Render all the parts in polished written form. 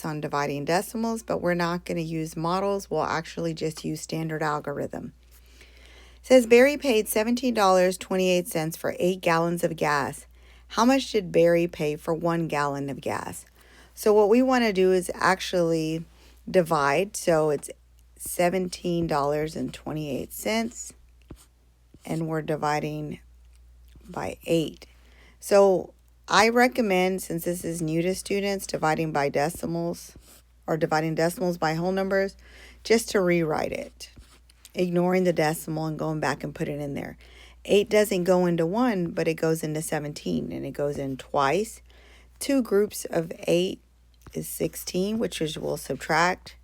on dividing decimals, but we're not going to use models. We'll actually just use standard algorithm. It says Barry paid $17.28 for 8 gallons of gas. How much did Barry pay for 1 gallon of gas? So what we want to do is actually divide. So it's $17.28, and we're dividing by 8. So I recommend, since this is new to students, dividing by decimals or dividing decimals by whole numbers, just to rewrite it, ignoring the decimal and going back and put it in there. 8 doesn't go into 1, but it goes into 17, and it goes in twice. 2 groups of 8 is 16, which is we'll subtract.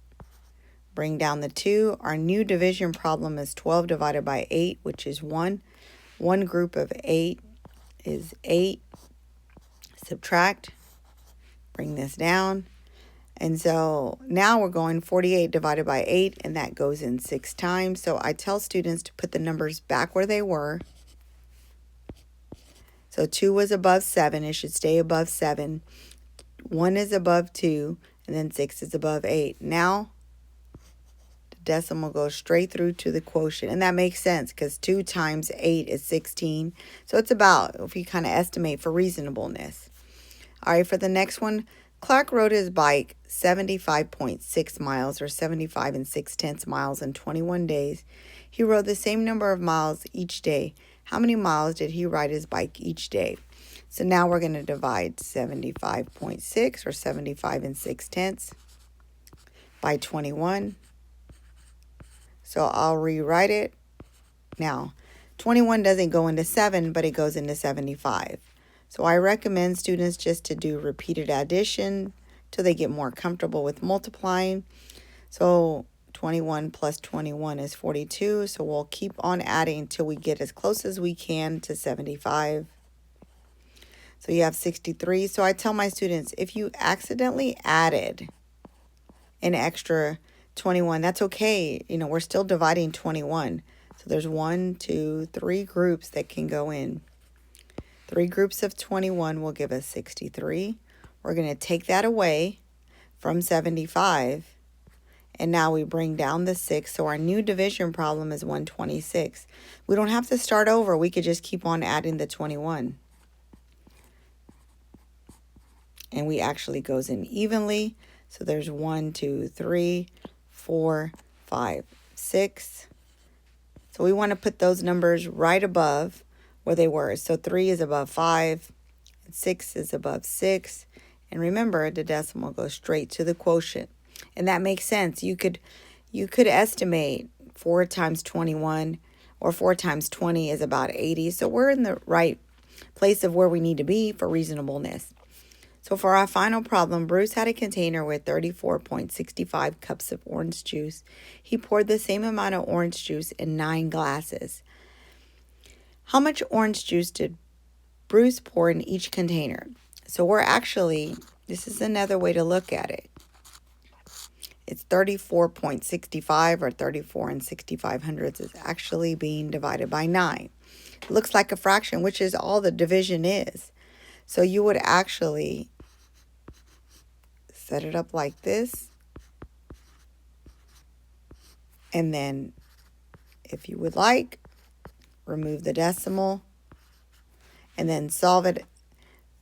Bring down the 2. Our new division problem is 12 divided by 8, which is 1. 1 group of 8 is 8. Subtract. Bring this down. And so now we're going 48 divided by 8, and that goes in 6 times. So I tell students to put the numbers back where they were. So 2 was above 7. It should stay above 7. 1 is above 2, and then 6 is above 8. Now the decimal goes straight through to the quotient. And that makes sense because 2 times 8 is 16. So it's about, if you kind of estimate for reasonableness. All right, for the next one, Clark rode his bike 75.6 miles, or 75 6/10 miles in 21 days. He rode the same number of miles each day. How many miles did he ride his bike each day? So now we're going to divide 75.6, or 75 6/10, by 21. So I'll rewrite it. Now, 21 doesn't go into 7, but it goes into 75. So I recommend students just to do repeated addition till they get more comfortable with multiplying. So 21 plus 21 is 42. So we'll keep on adding till we get as close as we can to 75. So you have 63. So I tell my students, if you accidentally added an extra 21, that's okay. You know, we're still dividing 21. So there's 1, 2, 3 groups that can go in. 3 groups of 21 will give us 63. We're going to take that away from 75. And now we bring down the 6. So our new division problem is 126. We don't have to start over. We could just keep on adding the 21. And we actually goes in evenly. So there's 1, 2, 3, 4, 5, 6. So we want to put those numbers right above where they were. So 3 is above 5, and 6 is above 6. And remember, the decimal goes straight to the quotient. And that makes sense. You could estimate 4 times 21 or 4 times 20 is about 80. So we're in the right place of where we need to be for reasonableness. So for our final problem, Bruce had a container with 34.65 cups of orange juice. He poured the same amount of orange juice in 9 glasses. How much orange juice did Bruce pour in each container? So we're actually, this is another way to look at it. It's 34.65, or 34 6500 is actually being divided by 9. It looks like a fraction, which is all the division is. So you would actually set it up like this. And then, if you would like, remove the decimal. And then solve it.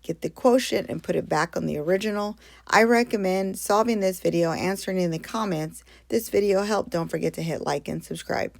Get the quotient and put it back on the original. I recommend solving this video, answering in the comments. This video helped. Don't forget to hit like and subscribe.